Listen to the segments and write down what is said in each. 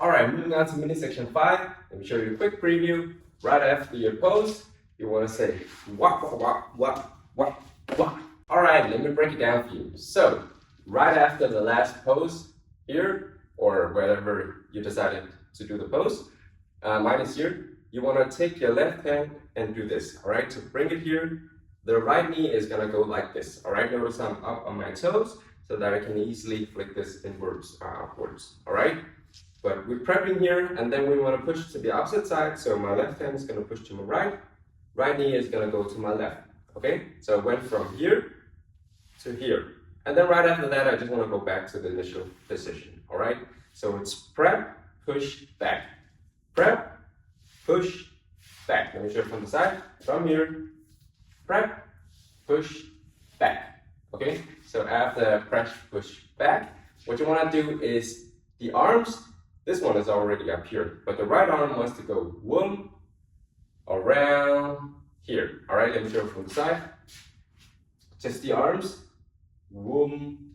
Alright, moving on to mini section 5. Let me show you a quick preview. Right after your pose, you want to say wah, wah, wah, wah, wah, wah. Alright, let me break it down for you. So, right after the last pose here, or wherever you decided to do the pose, mine is here. You want to take your left hand and do this. Alright, so bring it here. The right knee is going to go like this. Alright, notice I'm up on my toes so that I can easily flick this inwards, upwards. Alright, but we're prepping here, and then we want to push to the opposite side. So my left hand is going to push to my right knee is going to go to my left. Okay, so I went from here to here. And then right after that, I just want to go back to the initial position. All right, so it's prep, push, back. Prep, push, back. Let me show it from the side. From here, prep, push, back. Okay, so after press, push, back, what you want to do is the arms, this one is already up here, but the right arm wants to go whoom, around here. All right, let me show it from the side. Just the arms, whoom,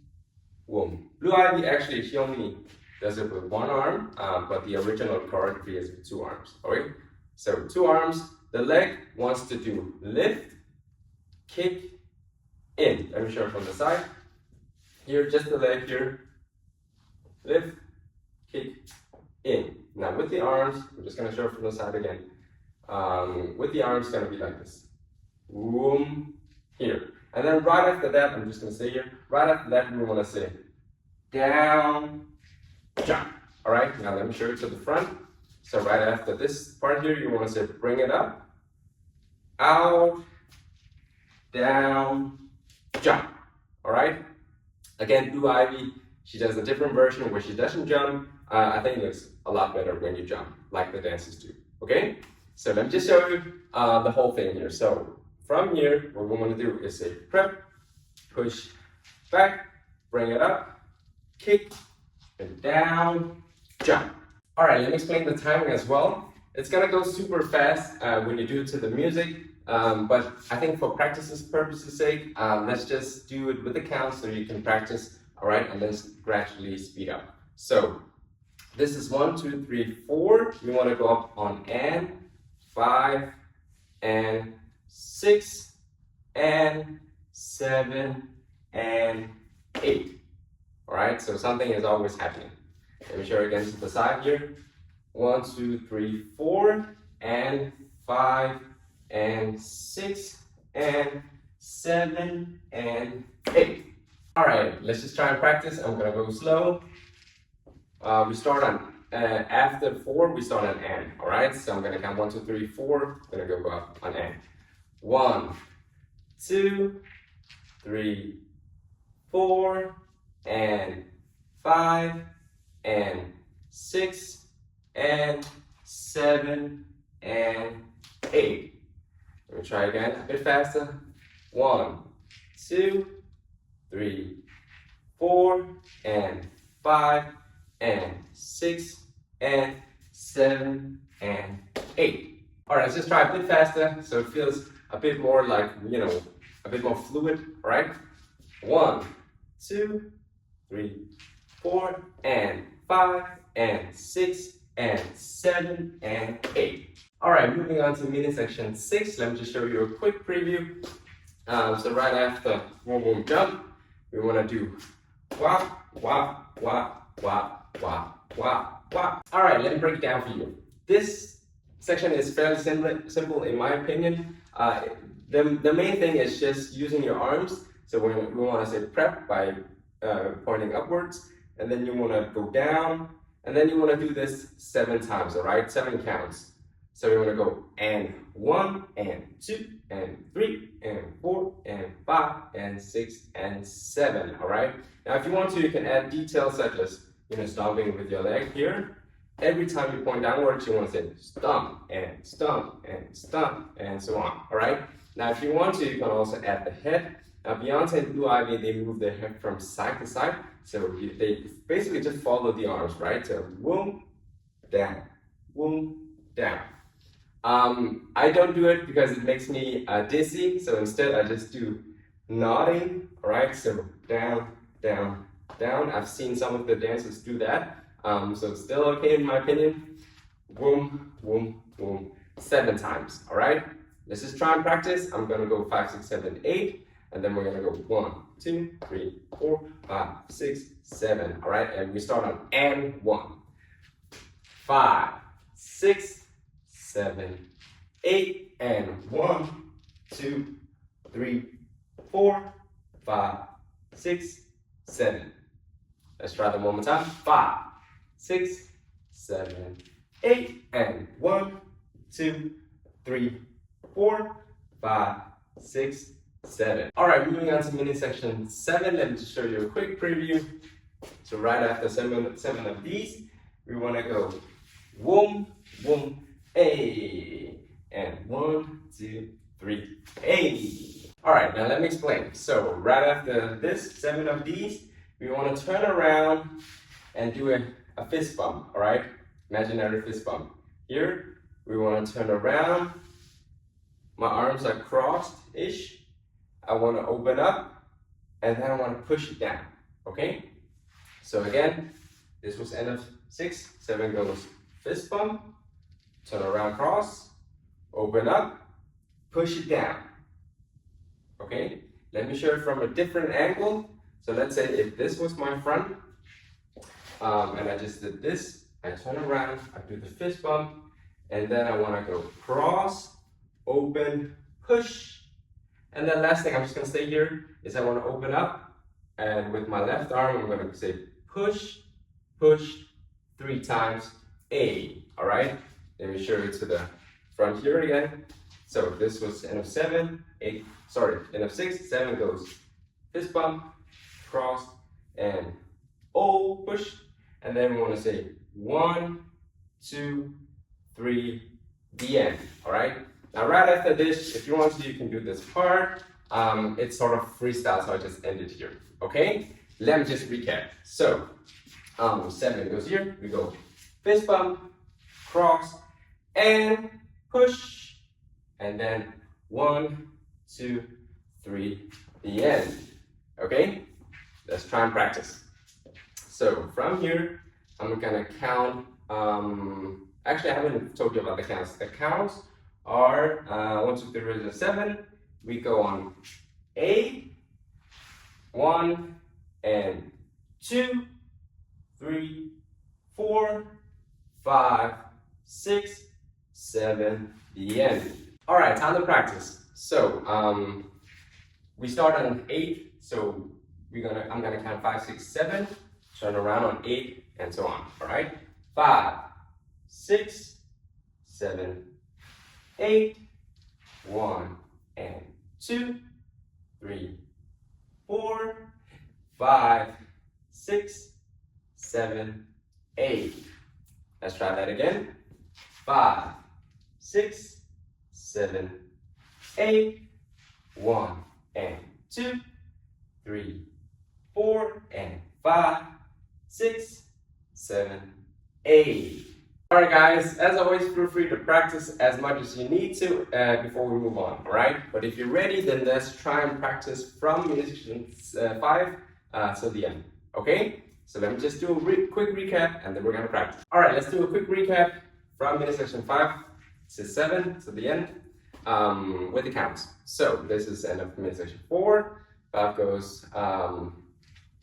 whoom. Blue Ivy actually, she only does it with one arm, but the original choreography is with two arms. All right, so two arms. The leg wants to do lift, kick, in. Let me show it from the side. Here, just the leg here. Lift, kick, in. Now with the arms, we're just gonna show it from the side again. With the arms, it's gonna be like this. Boom, here. And then right after that, I'm just gonna say here, right after that, we wanna say down, jump. All right, now let me show you to the front. So right after this part here, you wanna say bring it up, out, down, jump. All right. Again, Blue Ivy, she does a different version where she doesn't jump. I think it looks a lot better when you jump, like the dancers do. Okay. So let me just show you the whole thing here. So from here, what we want to do is say prep, push, back, bring it up, kick, and down, jump. All right. Let me explain the timing as well. It's gonna go super fast when you do it to the music. But I think for practice's purposes sake, let's just do it with the count so you can practice, all right, and then gradually speed up. So this is 1, 2, 3, 4. You want to go up on and 5 and 6 and 7 and 8. All right, so something is always happening. Let me show you again to the side here. 1, 2, 3, 4 and 5 and 6 and 7 and 8. All right, let's just try and practice. I'm gonna go slow. We start on after 4. We start on and. All right, so I'm gonna count 1, 2, 3, 4. I'm gonna go up on and. 1, 2, 3, 4 and 5 and 6 and 7 and 8. Let me try again, a bit faster. 1, 2, 3, 4, and 5, and 6, and 7, and 8. All right, let's just try a bit faster so it feels a bit more like, a bit more fluid, all right? 1, 2, 3, 4, and 5, and 6, and 7, and 8. All right, moving on to mini section 6. Let me just show you a quick preview. So right after boom, boom, jump, we want to do wah, wah, wah, wah, wah, wah, wah. All right, let me break it down for you. This section is fairly simple in my opinion. The main thing is just using your arms. So we want to say prep by pointing upwards, and then you want to go down, and then you want to do this 7 times, all right? 7 counts. So we want to go and 1 and 2 and 3 and 4 and 5 and 6 and 7. All right. Now, if you want to, you can add details such as stomping with your leg here. Every time you point downwards, you want to say stomp and stomp and stomp and so on. All right. Now, if you want to, you can also add the head. Now, Beyonce and Blue Ivy, they move their head from side to side. So they basically just follow the arms, right? So whoom, down, whoom, down. I don't do it because it makes me dizzy, so instead I just do nodding, all right? So down, down, down. I've seen some of the dancers do that. So it's still okay in my opinion. Boom, boom, boom, 7 times. All right. Let's just try and practice. I'm gonna go 5, 6, 7, 8, and then we're gonna go 1, 2, 3, 4, 5, 6, 7. All right, and we start on and 1, 5, 6, 7, 8, and 1, 2, 3, 4, 5, 6, 7. Let's try them one more time. 5, 6, 7, 8, and 1, 2, 3, 4, 5, 6, 7. All right, moving on to mini section 7. Let me just show you a quick preview. So right after 7 of these, we want to go wom, wom, a, and 1, 2, 3, a. All right, now let me explain. So right after this 7 of these, we want to turn around and do a fist bump. All right, imaginary fist bump. Here, we want to turn around. My arms are crossed-ish. I want to open up, and then I want to push it down, okay? So again, this was end of 6, 7 goes fist bump, turn around cross, open up, push it down, okay? Let me show it from a different angle. So let's say if this was my front, and I just did this, I turn around, I do the fist bump, and then I want to go cross, open, push. And then last thing, I'm just going to stay here, is I want to open up, and with my left arm, I'm going to say push, push, 3 times, A. All right? Let me show you to the front here again. So this was end of 7, 8, sorry, end of 6, 7 goes fist bump, cross, and O, push. And then we want to say 1, 2, 3, the end. All right? Now, right after this, if you want to, you can do this part. It's sort of freestyle, so I just end it here. Okay? Let me just recap. So, 7 goes here. We go fist bump, cross, and push. And then 1, 2, 3, the end. Okay? Let's try and practice. So, from here, I'm gonna count. Actually, I haven't told you about the counts. The counts are 1, 2, 3, 7. We go on A, 1, and 2, 3, 4, 5, 6, 7, the end. All right, time to practice. So we start on 8. So I'm gonna count 5, 6, 7. Turn around on 8, and so on. All right, 5, 6, 7, 8, 1, and 2, 3, 4, 5, 6, 7, 8. Let's try that again. 5, 6, 7, 8, 1, and 2, 3, 4, and 5, 6, 7, 8. All right, guys, as always, feel free to practice as much as you need to before we move on, all right? But if you're ready, then let's try and practice from section 5 till the end, okay? So let me just do a quick recap, and then we're gonna practice. All right, let's do a quick recap from section 5 to 7 to the end with the counts. So this is end of section 4. 5 goes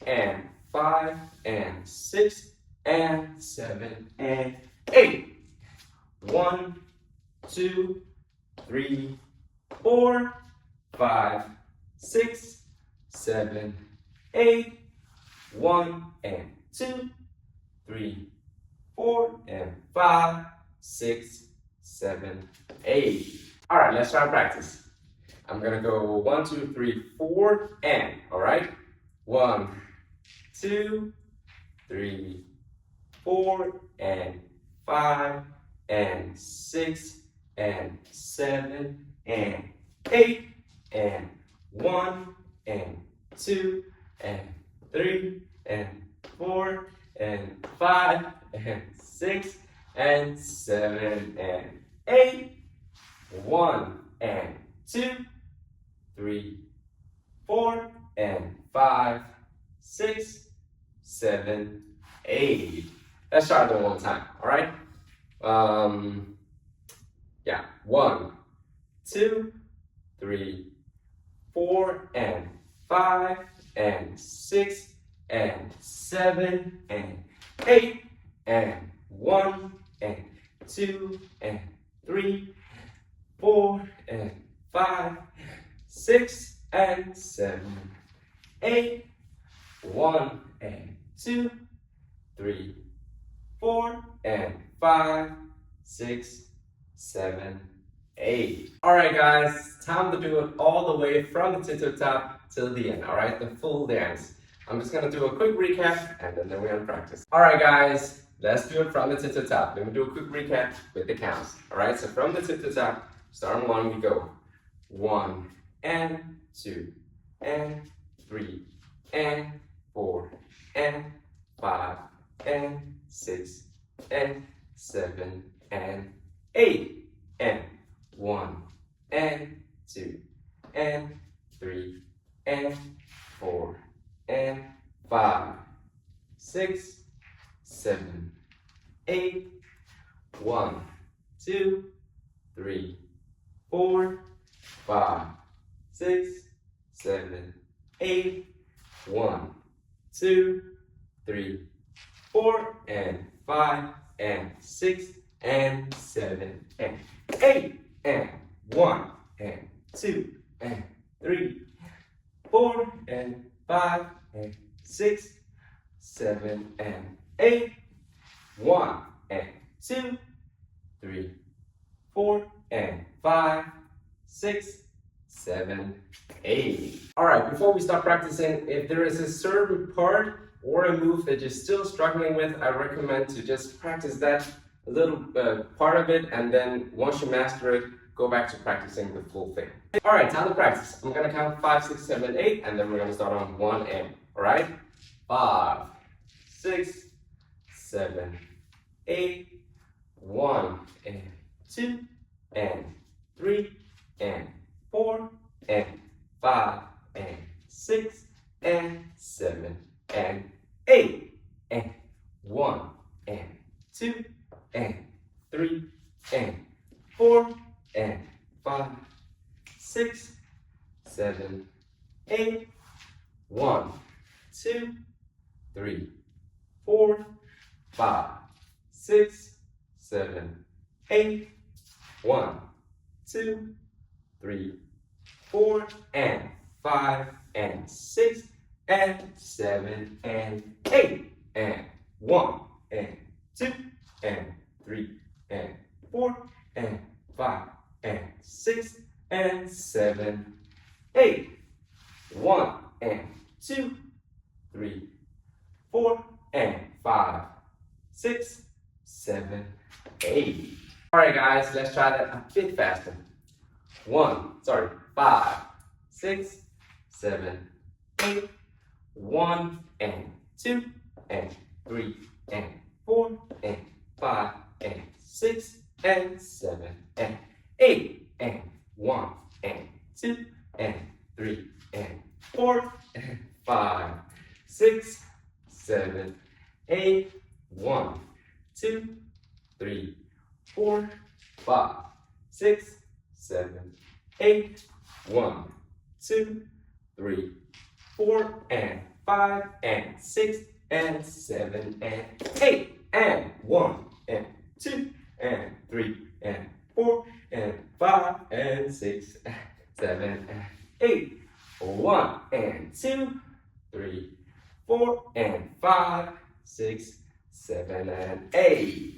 and 5 and 6 and 7 and 8. 1, 2, 3, 4, 5, 6, 7, 8. 1 and 2, 3, 4, and 5, 6, 7, 8. All right, let's try and practice. I'm gonna go 1, 2, 3, 4, and. All right, 1, 2, 3, 4, and 5, and 6, and 7, and 8, and 1, and 2, and 3, and 4, and 5, and 6, and 7, and 8. 1, and 2, 3, 4, and 5, 6, 7, 8. Let's try it one more time, all right? Yeah, 1, 2, 3, 4, and 5, and 6, and 7, and 8, and 1, and 2, and 3, 4, and 5, 6, and 7, 8, 1, and 2, 3, 4, and 5, 6, 7, 8. Alright guys, time to do it all the way from the tip top till the end, alright? The full dance. I'm just gonna do a quick recap and then we're gonna practice. Alright guys, let's do it from the tip to top. Let me do a quick recap with the counts. Alright, so from the tip to top, start on 1, we go 1 and 2 and 3 and 4 and 5 and 6 and 7 and 8 and 1 and 2 and 3 and 4 and 5 6 7 8 1 2 3 4 5 6 7 8 1 2 3 4 and 5 and 6 and 7 and 8 and 1 and 2 and 3 4 and 5 and 6 7 and 8 1 and 2 3 4 and 5 6 7 8. Alright, before we start practicing, if there is a certain part or a move that you're still struggling with, I recommend to just practice that a little part of it, and then once you master it, go back to practicing the full thing. Alright, time to practice. I'm gonna count 5, 6, 7, 8, and then we're gonna start on 1 and. Alright? 5, 6, 7, 8, 1 and 2 and 3 and 4 and 5 and 6 and 7 and 8 and 1 and 2 and 3 and 4 and 5 6 7 8 1 2 3 4 5 6 7 8 1 2 3 4 and 5 and 6 and 7 and 8 and 1 and 2 and 3 and 4 and 5 and 6 and 7 8 1 and 2 3 4 and 5 6 7 8. Alright guys, let's try that a bit faster. 5 6 7 8 1 and 2 and 3 and 4 and 5 and 6 and 7 and 8 and 1 and 2 and 3 and 4 and 5 6 7 8 1 2 3 4 5 6 7 8 1 2 3 4 and 5 and 6 and 7 and 8 and 1 and 2 and 3 and 4 and 5 and 6 and 7 and 8 1 and 2 3 4 and 5 6 7 and 8.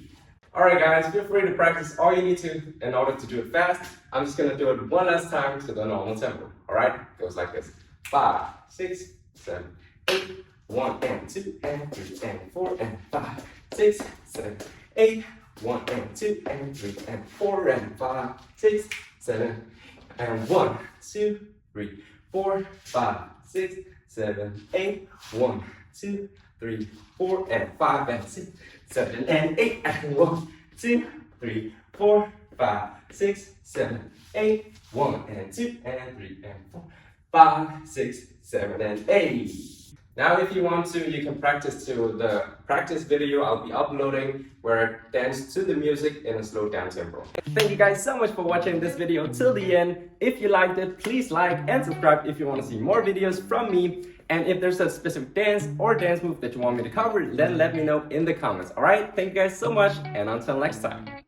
Alright guys, feel free to practice all you need to in order to do it fast. I'm just going to do it one last time to the normal tempo. Alright, goes like this. 5 6 7 8 1 and 2 and 3 and 4 and 5 6 7 8 1 and 2 and 3 and 4 and 5 6 7 and 1 2 3 4 5 6 7 8 1 2 3 4 and 5 and 6 7 and 8 and 1 2 3 4 5 6 7 8 1 and 2 and 3 and 4 5 6 7 and 8. Now, if you want to, you can practice to the practice video I'll be uploading where I dance to the music in a slowed down tempo. Thank you guys so much for watching this video till the end. If you liked it, please like and subscribe if you want to see more videos from me. And if there's a specific dance or dance move that you want me to cover, then let me know in the comments. Alright, thank you guys so much, and until next time.